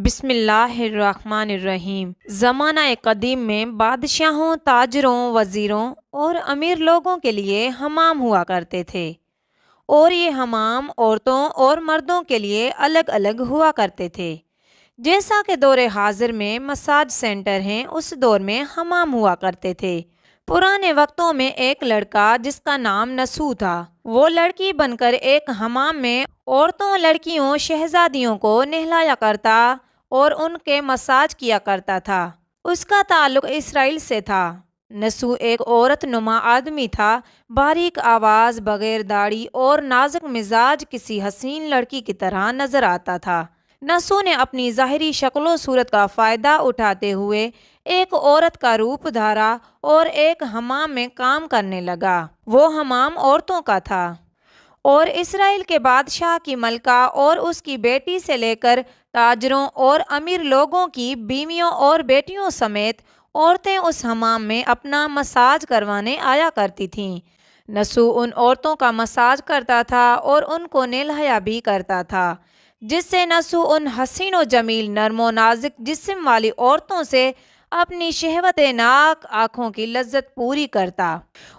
بسم اللہ الرحمن الرحیم۔ زمانہ قدیم میں بادشاہوں، تاجروں، وزیروں اور امیر لوگوں کے لیے حمام ہوا کرتے تھے، اور یہ حمام عورتوں اور مردوں کے لیے الگ الگ ہوا کرتے تھے۔ جیسا کہ دور حاضر میں مساج سینٹر ہیں، اس دور میں حمام ہوا کرتے تھے۔ پرانے وقتوں میں ایک لڑکا جس کا نام نسو تھا، وہ لڑکی بن کر ایک حمام میں عورتوں، لڑکیوں، شہزادیوں کو نہلایا کرتا اور ان کے مساج کیا کرتا تھا۔ اس کا تعلق اسرائیل سے تھا۔ نسو ایک عورت نما آدمی تھا، باریک آواز، بغیر داڑھی اور نازک مزاج، کسی حسین لڑکی کی طرح نظر آتا تھا۔ نسو نے اپنی ظاہری شکل و صورت کا فائدہ اٹھاتے ہوئے ایک عورت کا روپ دھارا اور ایک حمام میں کام کرنے لگا۔ وہ حمام عورتوں کا تھا، اور اسرائیل کے بادشاہ کی ملکہ اور اس کی بیٹی سے لے کر تاجروں اور امیر لوگوں کی بیویوں اور بیٹیوں سمیت عورتیں اس حمام میں اپنا مساج کروانے آیا کرتی تھیں۔ نسو ان عورتوں کا مساج کرتا تھا اور ان کو نہلایا بھی کرتا تھا، جس سے نسو ان حسین و جمیل، نرم و نازک جسم والی عورتوں سے اپنی شہوت ناک آنکھوں کی لذت پوری کرتا۔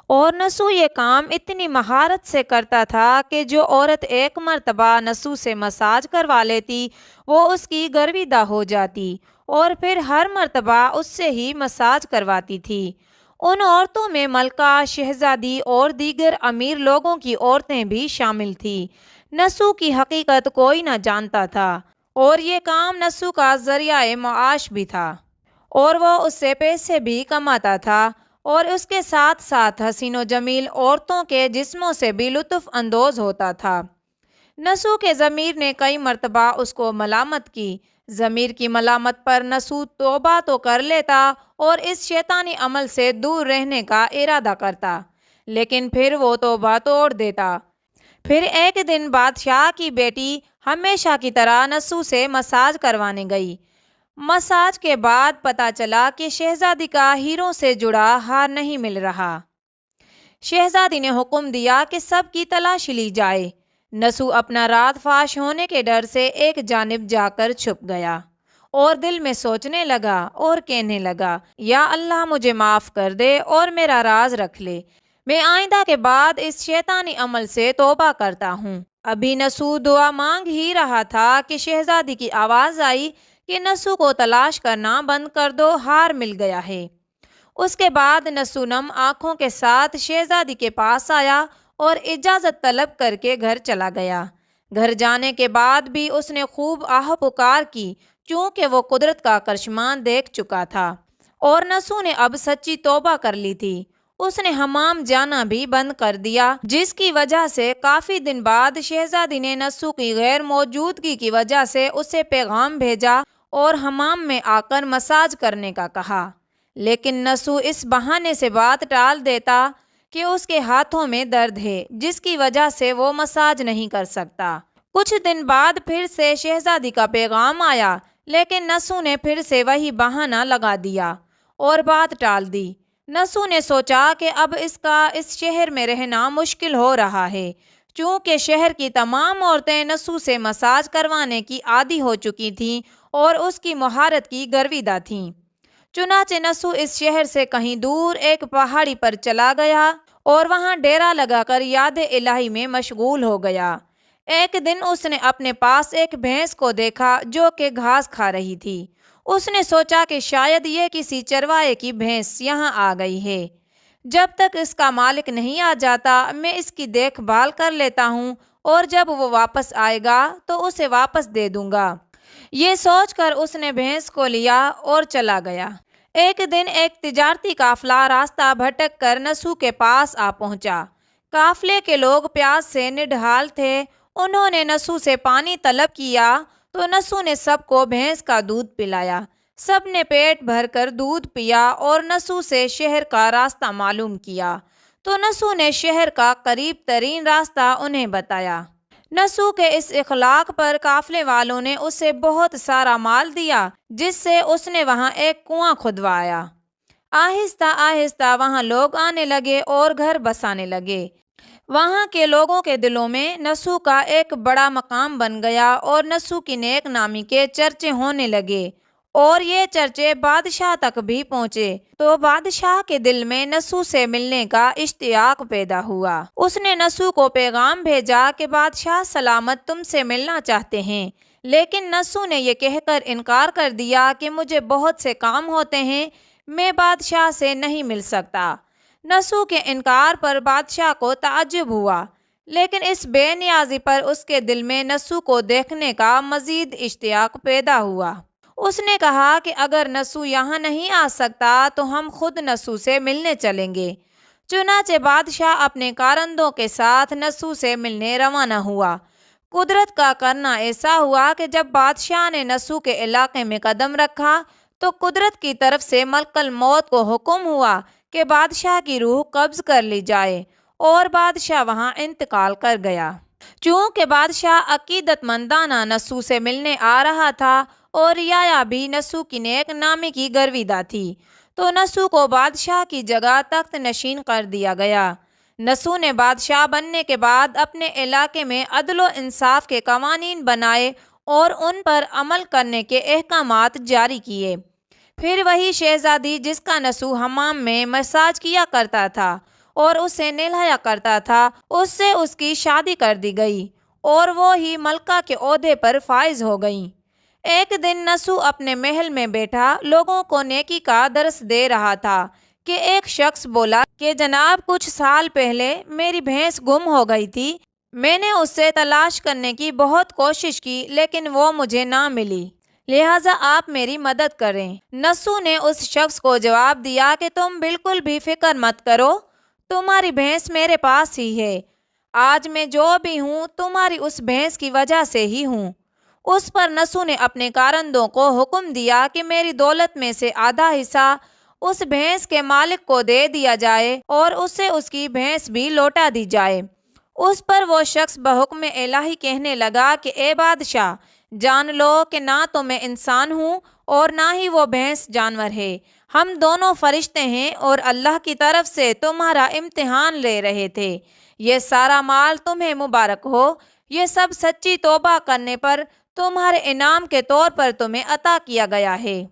اور نسو یہ کام اتنی مہارت سے کرتا تھا کہ جو عورت ایک مرتبہ نسو سے مساج کروا لیتی، وہ اس کی گرویدہ ہو جاتی اور پھر ہر مرتبہ اس سے ہی مساج کرواتی تھی۔ ان عورتوں میں ملکہ، شہزادی اور دیگر امیر لوگوں کی عورتیں بھی شامل تھیں۔ نسو کی حقیقت کوئی نہ جانتا تھا، اور یہ کام نسو کا ذریعہ معاش بھی تھا، اور وہ اس سے پیسے بھی کماتا تھا، اور اس کے ساتھ ساتھ حسین و جمیل عورتوں کے جسموں سے بھی لطف اندوز ہوتا تھا۔ نسو کے ضمیر نے کئی مرتبہ اس کو ملامت کی۔ ضمیر کی ملامت پر نسو توبہ تو کر لیتا اور اس شیطانی عمل سے دور رہنے کا ارادہ کرتا، لیکن پھر وہ توبہ توڑ دیتا۔ پھر ایک دن بادشاہ کی بیٹی ہمیشہ کی طرح نسو سے مساج کروانے گئی۔ مساج کے بعد پتہ چلا کہ شہزادی کا ہیروں سے جڑا ہار نہیں مل رہا۔ شہزادی نے حکم دیا کہ سب کی تلاشی لی جائے۔ نسو اپنا راز فاش ہونے کے ڈر سے ایک جانب جا کر چھپ گیا، اور دل میں سوچنے لگا اور کہنے لگا، یا اللہ مجھے معاف کر دے اور میرا راز رکھ لے، میں آئندہ کے بعد اس شیطانی عمل سے توبہ کرتا ہوں۔ ابھی نسو دعا مانگ ہی رہا تھا کہ شہزادی کی آواز آئی کہ نسو کو تلاش کرنا بند کر دو، ہار مل گیا ہے۔ اس کے بعد نسو نم آنکھوں کے ساتھ شہزادی کے پاس آیا اور اجازت طلب کر کے گھر چلا گیا۔ گھر جانے کے بعد بھی اس نے خوب آہ پکار کی، چونکہ وہ قدرت کا کرشمان دیکھ چکا تھا، اور نسو نے اب سچی توبہ کر لی تھی۔ اس نے حمام جانا بھی بند کر دیا، جس کی وجہ سے کافی دن بعد شہزادی نے نسو کی غیر موجودگی کی وجہ سے اسے پیغام بھیجا اور حمام میں آ کر مساج کرنے کا کہا، لیکن نسو اس بہانے سے بات ٹال دیتا کہ اس کے ہاتھوں میں درد ہے، جس کی وجہ سے وہ مساج نہیں کر سکتا۔ کچھ دن بعد پھر سے شہزادی کا پیغام آیا، لیکن نسو نے پھر سے وہی بہانہ لگا دیا اور بات ٹال دی۔ نسو نے سوچا کہ اب اس کا اس شہر میں رہنا مشکل ہو رہا ہے، چونکہ شہر کی تمام عورتیں نسو سے مساج کروانے کی عادی ہو چکی تھیں اور اس کی مہارت کی گرویدہ تھیں۔ چنانچہ نسو اس شہر سے کہیں دور ایک پہاڑی پر چلا گیا اور وہاں ڈیرا لگا کر یاد الہی میں مشغول ہو گیا۔ ایک دن اس نے اپنے پاس ایک بھینس کو دیکھا جو کہ گھاس کھا رہی تھی۔ اس نے سوچا کہ شاید یہ کسی چروائے کی بھینس یہاں آ گئی ہے، جب تک اس کا مالک نہیں آ جاتا میں اس کی دیکھ بھال کر لیتا ہوں، اور جب وہ واپس آئے گا تو اسے واپس دے دوں گا۔ یہ سوچ کر اس نے بھینس کو لیا اور چلا گیا۔ ایک دن ایک تجارتی قافلہ راستہ بھٹک کر نسو کے پاس آ پہنچا۔ قافلے کے لوگ پیاس سے نڈھال تھے۔ انہوں نے نسو سے پانی طلب کیا تو نسو نے سب کو بھینس کا دودھ پلایا۔ سب نے پیٹ بھر کر دودھ پیا اور نسو سے شہر کا راستہ معلوم کیا، تو نسو نے شہر کا قریب ترین راستہ انہیں بتایا۔ نسو کے اس اخلاق پر قافلے والوں نے اسے بہت سارا مال دیا، جس سے اس نے وہاں ایک کنواں کھدوایا۔ آہستہ آہستہ وہاں لوگ آنے لگے اور گھر بسانے لگے۔ وہاں کے لوگوں کے دلوں میں نسو کا ایک بڑا مقام بن گیا اور نسو کی نیک نامی کے چرچے ہونے لگے، اور یہ چرچے بادشاہ تک بھی پہنچے۔ تو بادشاہ کے دل میں نسو سے ملنے کا اشتیاق پیدا ہوا۔ اس نے نسو کو پیغام بھیجا کہ بادشاہ سلامت تم سے ملنا چاہتے ہیں، لیکن نسو نے یہ کہہ کر انکار کر دیا کہ مجھے بہت سے کام ہوتے ہیں، میں بادشاہ سے نہیں مل سکتا۔ نسو کے انکار پر بادشاہ کو تعجب ہوا، لیکن اس بے نیازی پر اس کے دل میں نسو کو دیکھنے کا مزید اشتیاق پیدا ہوا۔ اس نے کہا کہ اگر نسو یہاں نہیں آ سکتا تو ہم خود نسو سے ملنے چلیں گے۔ چنانچہ بادشاہ اپنے کارندوں کے ساتھ نسو سے ملنے روانہ ہوا۔ قدرت کا کرنا ایسا ہوا کہ جب بادشاہ نے نسو کے علاقے میں قدم رکھا تو قدرت کی طرف سے ملک الموت کو حکم ہوا کہ بادشاہ کی روح قبض کر لی جائے، اور بادشاہ وہاں انتقال کر گیا۔ چونکہ بادشاہ عقیدت مندانہ نسو سے ملنے آ رہا تھا اور رعایا بھی نسو کی نیک نامی کی گرویدہ تھی، تو نسو کو بادشاہ کی جگہ تخت نشین کر دیا گیا۔ نسو نے بادشاہ بننے کے بعد اپنے علاقے میں عدل و انصاف کے قوانین بنائے اور ان پر عمل کرنے کے احکامات جاری کیے۔ پھر وہی شہزادی جس کا نسو حمام میں مساج کیا کرتا تھا اور اسے نہلایا کرتا تھا، اس سے اس کی شادی کر دی گئی اور وہ ہی ملکہ کے عہدے پر فائز ہو گئیں۔ ایک دن نسو اپنے محل میں بیٹھا لوگوں کو نیکی کا درس دے رہا تھا کہ ایک شخص بولا کہ جناب، کچھ سال پہلے میری بھینس گم ہو گئی تھی، میں نے اسے تلاش کرنے کی بہت کوشش کی لیکن وہ مجھے نہ ملی، لہٰذا آپ میری مدد کریں۔ نسو نے اس شخص کو جواب دیا کہ تم بالکل بھی فکر مت کرو، تمہاری بھینس میرے پاس ہی ہے، آج میں جو بھی ہوں تمہاری اس بھینس کی وجہ سے ہی ہوں۔ اس پر نسو نے اپنے کارندوں کو حکم دیا کہ میری دولت میں سے آدھا حصہ اس بھینس کے مالک کو دے دیا جائے اور اسے اس کی بھینس بھی لوٹا دی جائے۔ اس پر وہ شخص بحکم الہی کہنے لگا کہ اے بادشاہ، جان لو کہ نہ تو میں انسان ہوں اور نہ ہی وہ بھینس جانور ہے، ہم دونوں فرشتے ہیں اور اللہ کی طرف سے تمہارا امتحان لے رہے تھے۔ یہ سارا مال تمہیں مبارک ہو، یہ سب سچی توبہ کرنے پر تمہارے انعام کے طور پر تمہیں عطا کیا گیا ہے۔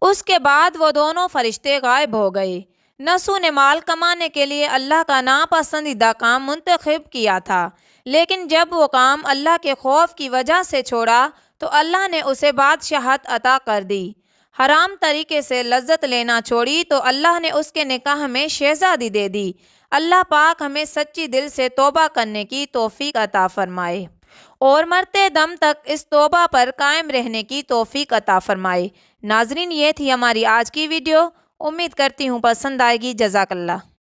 اس کے بعد وہ دونوں فرشتے غائب ہو گئے۔ نسو نے مال کمانے کے لیے اللہ کا ناپسندیدہ کام منتخب کیا تھا، لیکن جب وہ کام اللہ کے خوف کی وجہ سے چھوڑا تو اللہ نے اسے بادشاہت عطا کر دی۔ حرام طریقے سے لذت لینا چھوڑی تو اللہ نے اس کے نکاح میں شہزادی دے دی۔ اللہ پاک ہمیں سچی دل سے توبہ کرنے کی توفیق عطا فرمائے اور مرتے دم تک اس توبہ پر قائم رہنے کی توفیق عطا فرمائے۔ ناظرین، یہ تھی ہماری آج کی ویڈیو، امید کرتی ہوں پسند آئے گی۔ جزاک اللہ۔